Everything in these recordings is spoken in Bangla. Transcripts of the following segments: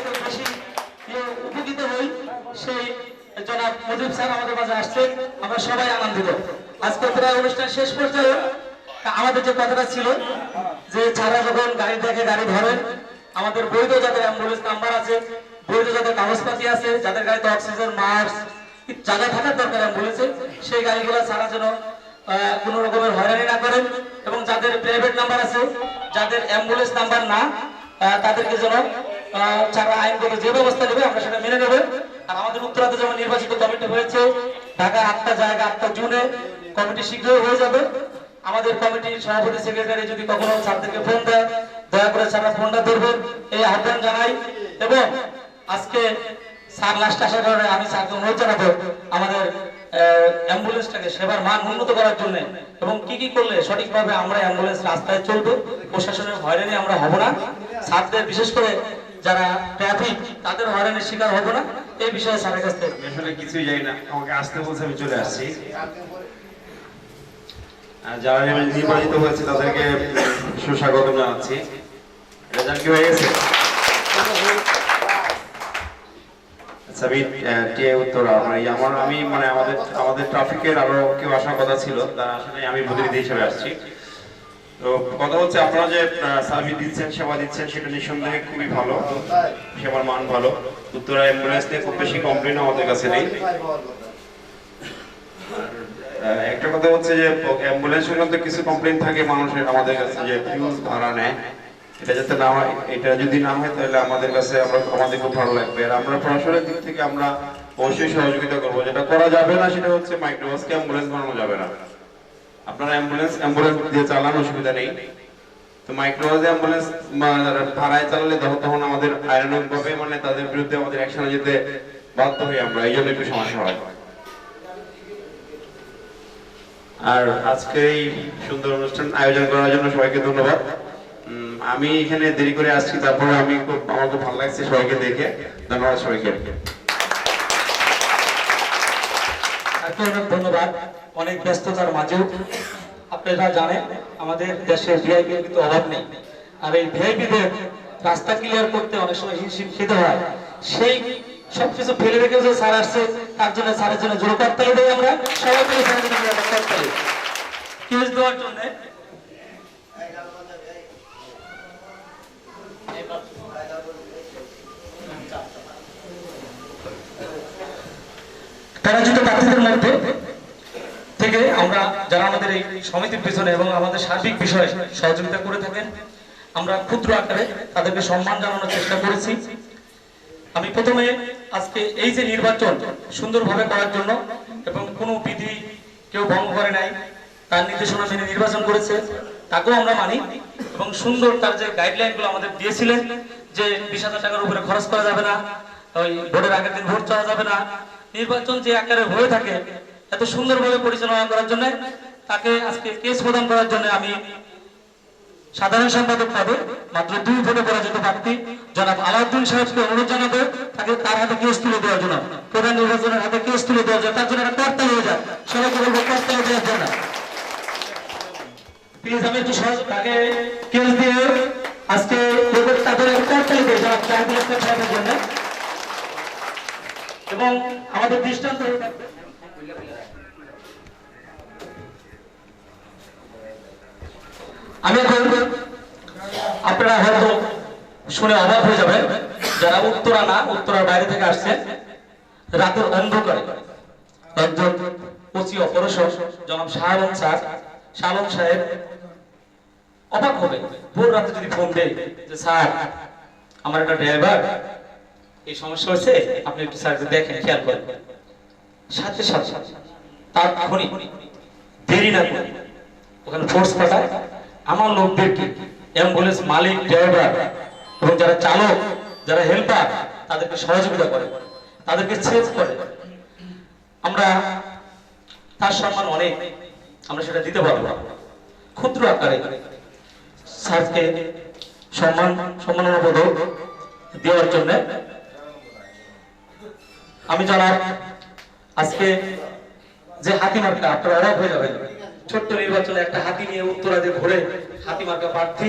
যাতে বেশি উপকৃত হই সেই জনাব মুজিব স্যার আমাদের মাঝে আসছেন, আমরা সবাই আনন্দিত। আজকে প্রায় অনুষ্ঠান শেষ পর্যায়ে আমাদের যে কথাটা ছিল যে ছাড়া যখন গাড়ি দেখে গাড়ি ধরেন, আমাদের বৈধ যাদের অ্যাম্বুলেন্স নাম্বার আছে, বৈধ যাদের কাগজপাতি আছে, যাদের গাড়িতে অক্সিজেন মাস্ক জায়গা থাকার দরকার অ্যাম্বুলেন্সে, সেই গাড়িগুলো ছাড়া যেন কোনো রকমের হয়রানি না করেন, এবং যাদের প্রাইভেট নাম্বার আছে, যাদের অ্যাম্বুলেন্স নাম্বার না, তাদেরকে যেন ছাড়া আইনগত যে ব্যবস্থা নেবে আমরা সেটা মেনে নেব। আর আমাদের উত্তরাতে যেমন নির্বাচিত কমিটি হয়েছে, ঢাকা 8টা জায়গা 8টা জুনে কমিটি শীঘ্রই হয়ে যাবে। আমাদের কমিটির সভাপতি সেক্রেটারি যদি কখনো ছাত্রদেরকে ফোন দেয়, দয়া করে ছাড়া ফোনটা ধরবেন এই আহ্বান জানাই। এবং আজকে স্যার লাস্ট আসার কারণে আমি স্যারকে অনুরোধ জানাবো আমাদের অ্যাম্বুলেন্সটাকে সেবার মান উন্নত করার জন্য, এবং কি কি করলে সঠিকভাবে আমরা অ্যাম্বুলেন্স রাস্তায় চলবে, প্রশাসনের হয়রানি আমরা হব না, ছাত্রদের বিশেষ করে যারা ট্রাফিক তাদের হয়রানির শিকার হব না, এই বিষয়ে স্যারের কাছ থেকে আসলে কিছুই জানি না, আমাকে আসতে বলছে, আমি চলে আসছি। যারা নির্বাচিত হয়েছে তাদেরকে সুস্বাগত জানাচ্ছি। রেজাল্ট কি হয়ে গেছে? আমি মানে আমাদের ট্রাফিকের আরো কেউ আসার কথা ছিল, তারা আসলে আমি প্রতিনিধি হিসেবে আসছি। তো কথা হচ্ছে আপনারা যে সার্ভিস দিচ্ছেন, সেবা দিচ্ছেন, সেটা নিঃসন্দেহে খুবই ভালো, সেবার মান ভালো। উত্তরা অ্যাম্বুলেন্স নিয়ে খুব বেশি কমপ্লেন আমাদের কাছে নেই। একটা কথা হচ্ছে যে অ্যাম্বুলেন্স সংক্রান্ত কিছু কমপ্লেন থাকে মানুষের আমাদের কাছে, যে ফিউজ ভাড়া নেয়, এটা যাতে না হয়, এটা যদি না হয় তাহলে আমাদের কাছে আমাদের খুব ভালো লাগবে। আর আমরা প্রশাসনের দিক থেকে আমরা অবশ্যই সহযোগিতা করবো। যেটা করা যাবে না সেটা হচ্ছে মাইক্রোবাসকে অ্যাম্বুলেন্স বানানো যাবে না। আপনারা অ্যাম্বুলেন্স দিয়ে চালান, অসুবিধা নেই। তো মাইক্রোবাসে অ্যাম্বুলেন্স ভাড়ায় চালালে তখন আমাদের আইনানুগ ভাবে মানে তাদের বিরুদ্ধে আমাদের অ্যাকশনে যেতে বাধ্য হই আমরা, এই জন্য একটু সমস্যা হয়। আর আজকে এই সুন্দর অনুষ্ঠান আয়োজন করার জন্য সবাইকে ধন্যবাদ। আমি এখানে দেরি করে আসছি, তারপরে আমার খুব ভালো লাগছে সবাইকে দেখে। ধন্যবাদ সবাইকে। অনেক ধন্যবাদ। অনেক ব্যস্ততার মাঝেও আপনারা জানেন আমাদের দেশে ভিআইপি কিন্তু অভাব নেই, আর এই ভিআইপিদের রাস্তা ক্লিয়ার করতে অনেক সময় হিমশিম খেতে হয়। সেই সবকিছু ফেলে রেখে যে স্যার আসছে, তার জন্য স্যারের জন্য জোর করতালি দেই আমরা সবাই মিলে, স্যারের জন্য করতালি কিউজ দেওয়ার জন্য। পরাজিত প্রার্থীদের মধ্যে থেকে আমরা যারা আমাদের এই সমিতির পিছনে এবং আমাদের সার্বিক বিষয়ে সহযোগিতা করে থাকেন, আমরা ক্ষুদ্র আকারে তাদেরকে সম্মান জানানোর চেষ্টা করেছি। আমি প্রথমে আজকে এই যে নির্বাচন সুন্দরভাবে করার জন্য এবং কোনো বিধি কেউ ভঙ্গ করে নাই, তার নির্দেশনা মেনে নির্বাচন করেছে, তাকেও আমরা মানি। এবং সুন্দর তার যে গাইডলাইনগুলো আমাদের দিয়েছিলেন যে 20,000 টাকার উপরে খরচ করা যাবে না, ওই ভোটের আগের দিন ভোট চাওয়া যাবে না, নির্বাচন যে আকারে হয়ে থাকে এত সুন্দরভাবে পরিচালনা করার জন্য তাকে আজকে কেস প্রদান করার জন্য আমি সাধারণ সম্পাদক পদে মাত্র 2 ভোটে পরাজিত প্রার্থী জনাব আলাউদ্দিন সাহেবকে অনুরোধ জানাবো তার হাতে কেস তুলে দেওয়ার জন্য, প্রধান নির্বাচনের হাতে কেস তুলে দেওয়ার জন্য, তার জন্য একটা কর্তা হয়ে যায়। সবাইকে বলবো কর্তা হয়ে দেওয়ার জন্য প্লিজ আমি একটু সহজ তাকে কেস দিয়ে আজকে তাদের কর্তা হয়ে জনাব জাহিদুল ইসলাম সাহেবের জন্য, এবং আমাদের দৃষ্টান্ত হয়ে থাকবে। আমি আপনারা হয়তো শুনে অবাক হয়ে যাবেন, যারা উত্তরা না উত্তরার বাইরে থেকে আসছেন, রাতের অন্ধকারে একজন ওসি অপরেশন জনাব শাহলম সাহেব অবাক হবে ভোর রাতে যদি ফোন দেয় যে স্যার আমার একটা ড্রাইভার এই সমস্যা হয়েছে, আপনি একটু স্যারকে দেখেন, খেয়াল করেন। সাথে সাথে তার এখনই দেরি না করে ওখানে ফোর্স পাঠায়, আমার লোকদেরকে অ্যাম্বুলেন্স মালিক, ড্রাইভার এবং যারা চালক, যারা হেল্পার, তাদেরকে সহযোগিতা করে, তাদেরকে সেভ করে। আমরা তার সম্মান অনেক, আমরা সেটা দিতে পারবো না। ক্ষুদ্র আকারে স্যারকে সম্মাননা পদক দেওয়ার জন্য আমি জানাব আজকে যে হাতি মার্কা, আপনারা অবাক হয়ে যাবেন, ছোট্ট নির্বাচনে একটা হাতি নিয়ে উত্তরাতে ঘুরে হাতি মার্কা প্রার্থী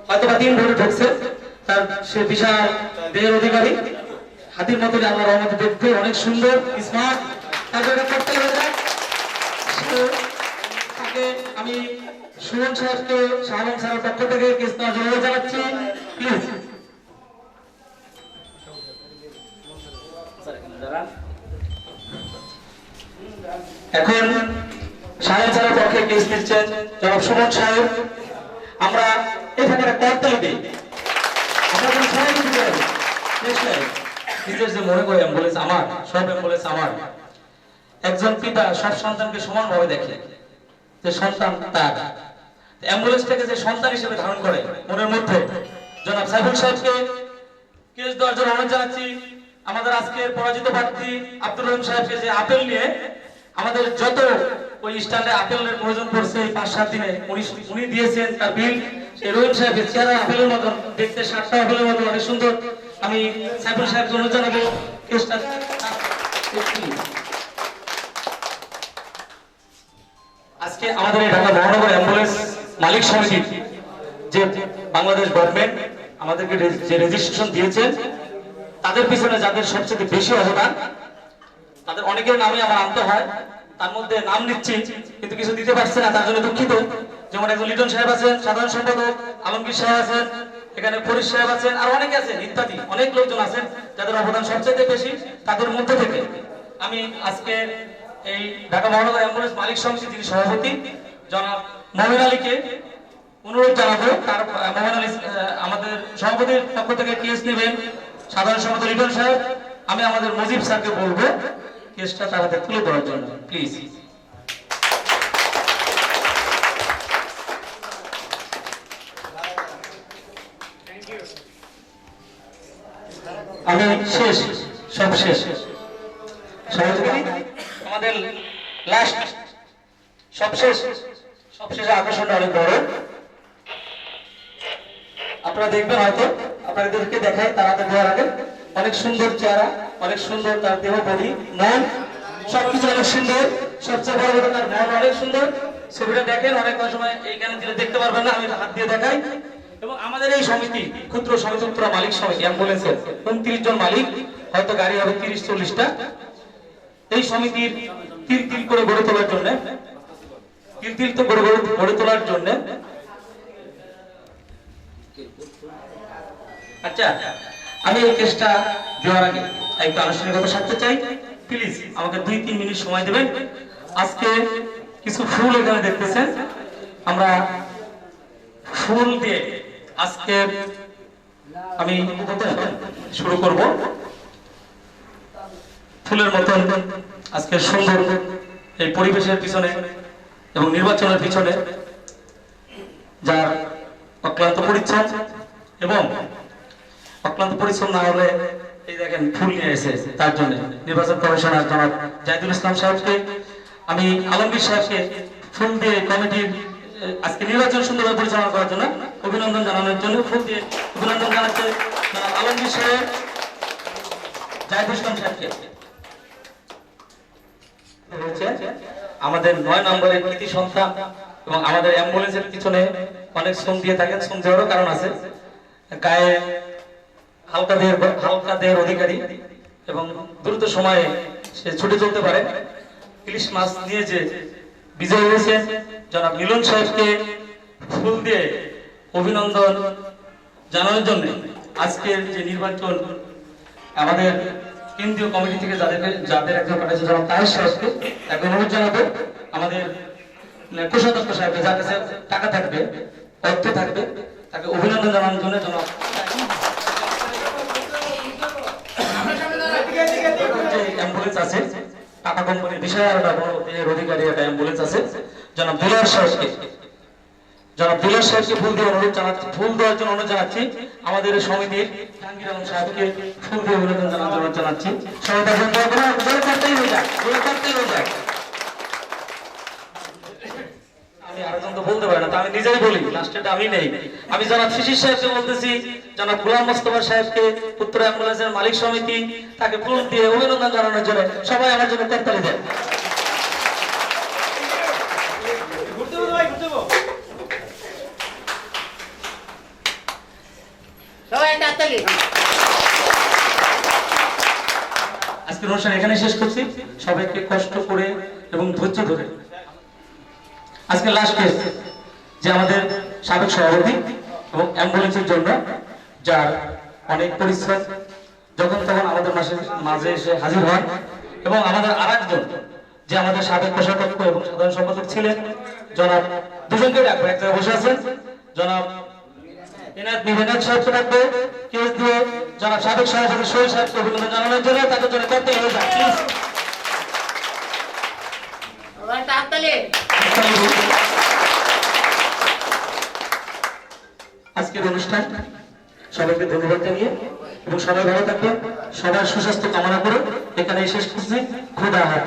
হয়তো বা 3 ভোটে ঢুকছে, তার সে বিশাল দেহের অধিকারী, হাতির মতন আল্লাহ রহমতে দেখতে অনেক সুন্দর স্মার্ট। তাকে করতে হয়ে যায় তাকে আমি সুমন সাহেবকে শাহরুখ স্যারের পক্ষ থেকে কৃষ্ণ জয় জানাচ্ছি। প্লিজ এখন শাহরুখ স্যারের পক্ষে কেস নিচ্ছেন জনাব সুমন সাহেব। আমরা এখানে একটা করতালি দিই, আমরা কোনো সবাই দিতে পারি। নিজের যে মনে করে অ্যাম্বুলেন্স আমার, সব অ্যাম্বুলেন্স আমার। একজন পিতা সব সন্তানকে সমানভাবে দেখে, যে সন্তান তার। অ্যাম্বুলেন্সটাকে যে সন্তান হিসেবে ধারণ করে মনের মধ্যে, জনাব সাইফুল সাহেবকে কেস দেওয়ার জন্য অনুরোধ জানাচ্ছি। আমাদের আজকের পরাজিত প্রার্থী আব্দুর রহিম সাহেবকে যে আপেল নিয়ে আমাদের যত ওই স্ট্যান্ডে আপেলের প্রয়োজন পড়ছে এই 5-7 দিনে উনি দিয়েছেন তার বিল। সেই রহিম সাহেবের চেহারা আপেলের মতন দেখতে, 7টা আপেলের মতন অনেক সুন্দর। আমি সাইফুল সাহেবকে অনুরোধ জানাবো কেসটা। আজকে আমাদের এই ঢাকা মহানগর অ্যাম্বুলেন্স মালিক সমিতি যে বাংলাদেশ গভর্নমেন্ট আমাদেরকে যে রেজিস্ট্রেশন দিয়েছেন, তাদের পিছনে যাদের সবচেয়ে বেশি অবদান, তাদের অনেকের নামে আমার আনতে হয়। তার মধ্যে নাম নিচ্ছি কিন্তু কিছু দিতে পারছে না, তার জন্য দুঃখিত। যেমন একজন লিটন সাহেব আছেন, সাধারণ সম্পাদক আলমগীর সাহেব আছেন, এখানে ফরিদ সাহেব আছেন, আর অনেকে আছেন, ইত্যাদি অনেক লোকজন আছেন যাদের অবদান সবচেয়ে বেশি। তাদের মধ্যে থেকে আমি আজকে এই ঢাকা মহানগর অ্যাম্বুলেন্স মালিক সমিতি যিনি সভাপতি জনাব মমিন আলীকে অনুরোধ জানাবো। তার মমিন আলী আমাদের সভাপতির পক্ষ থেকে কেস নেবেন সাধারণ সম্পাদক লিটন সাহেব। আমি আমাদের মুজিব স্যারকে বলবো কেসটা তাড়াতাড়ি তুলে দেওয়ার জন্য, প্লিজ। আমি শেষ, সব শেষ। আমাদের লাস্ট সবশেষে আকর্ষণটা অনেক বড়। আপনারা দেখবেন হয়তো, আপনাদেরকে দেখাই তাড়াতাড়ি দেওয়ার আগে। অনেক সুন্দর চেহারা, অনেক সুন্দর তার দেহ, বডি, মন, সবকিছু অনেক সুন্দর। সবচেয়ে বড় কথা তার মন অনেক সুন্দর। ছবিটা দেখেন, অনেক সময় এইখানে দিলে দেখতে পারবেন না, আমি হাত দিয়ে দেখাই। এবং আমাদের এই সমিতি ক্ষুদ্র সমিতি উত্তরা মালিক সমিতি অ্যাম্বুলেন্সের 29 জন মালিক, হয়তো গাড়ি হবে 30-40টা। এই সমিতির তিল করে গড়ে তোলার জন্য, আচ্ছা আমি এই কেসটা দেওয়ার আগে একটা আনুষ্ঠানিকতা সারতে চাই। প্লিজ আমাকে 2-3 মিনিট সময় দেবেন। আজকে কিছু ফুল এখানে দেখতেছেন, আমরা ফুল দিয়ে আজকে আমি শুরু করব। ফুলের মতন আজকে সুন্দর এই পরিবেশের পিছনে এবং নির্বাচনের পিছনে যার অক্লান্ত পরিশ্রম, এবং অক্লান্ত পরিশ্রম না হলে এই দেখেন ফুল নিয়ে এসে, তার জন্য নির্বাচন কমিশনার জনাব জাহিদুল ইসলাম সাহেবকে, আমি আলমগীর সাহেবকে ফুল দিয়ে কমিটির আজকে নির্বাচন সুন্দরভাবে পরিচালনা করার জন্য অভিনন্দন জানানোর জন্য ফুল দিয়ে অভিনন্দন জানাচ্ছে আলমগীর সাহেব, জাহিদুল ইসলাম সাহেবকে। আমাদের 9 নম্বরের কৃতি সন্তান এবং আমাদের অ্যাম্বুলেন্সের পিছনে অনেক শ্রম দিয়ে থাকেন। শ্রম দেওয়ারও কারণ আছে, গায়ে হালকা দেহের অধিকারী এবং দ্রুত সময়ে সে ছুটে চলতে পারে। ইলিশ মাছ নিয়ে যে বিজয় হয়েছেন জনাব মিলন সাহেবকে ফুল দিয়ে অভিনন্দন জানানোর জন্য আজকের যে নির্বাচন আমাদের কেন্দ্রীয় কমিটি থেকে যাদের একজন পাঠাচ্ছে জনাব তাহের সাহেবকে তাকে অনুরোধ জানাবো। আমাদের কোষাধ্যক্ষ সাহেবকে, যার কাছে টাকা থাকবে, অর্থ থাকবে, তাকে অভিনন্দন জানানোর জন্য জনাব অ্যাম্বুলেন্স আছে টাটা কোম্পানির বিশাল অধিকারী একটা অ্যাম্বুলেন্স আছে জনাব দুলার সাহেবকে, ফুল দিয়ে ফুল দেওয়ার জন্য অনুরোধ জানাচ্ছি। আমাদের সমিতির জাহাঙ্গীর আলম সাহেবকে ফুল দিয়ে অভিনন্দন জানানোর জানাচ্ছি। সবাই আমি আরেকজন তো বলতে পারি না, আমি নিজেই বলি, লাস্টেটা আমি নেই। আমি জনাব শিশির সাহেবকে বলতেছি, জনাব গোলাম মোস্তফা সাহেবকে উত্তর অ্যাম্বুলেন্সের মালিক সমিতি, তাকে ফুল দিয়ে অভিনন্দন জানানোর জন্য সবাই আমার জন্য করতালি দেন। সবাই তাড়াতাড়ি। আজকের অনুষ্ঠান এখানে শেষ করছি। সবাইকে কষ্ট করে এবং ধৈর্য ধরে আজকে লাস্ট কেস যে আমাদের সাবেক সভাপতি এবং অ্যাম্বুলেন্সের জন্য যার অনেক পরিশ্রম, যখন তখন আমাদের মাঝে এসে হাজির হন, এবং আমাদের আরেকজন যে আমাদের সাবেক কোষাধ্যক্ষ এবং সাধারণ সম্পাদক ছিলেন জনাব, দুজনকে ডাকবো, এক জায়গায় বসে আছেন, জনাব এনায়েত মিহিনাত সাহেবকে ডাকবো, কেস দিয়ে জনাব সাবেক সভাপতি শহীদ সাহেবকে অভিনন্দন জানানোর জন্য তাদের জন্য করতে হয়ে যায় প্লিজ। সবাই তাড়াতাড়ি। আজকের অনুষ্ঠান সবাইকে ধন্যবাদ জানিয়ে এবং সবাই ভালো থাকবেন, সবার সুস্বাস্থ্য কামনা করে এখানে শেষ করছি। খোদা হাফেজ।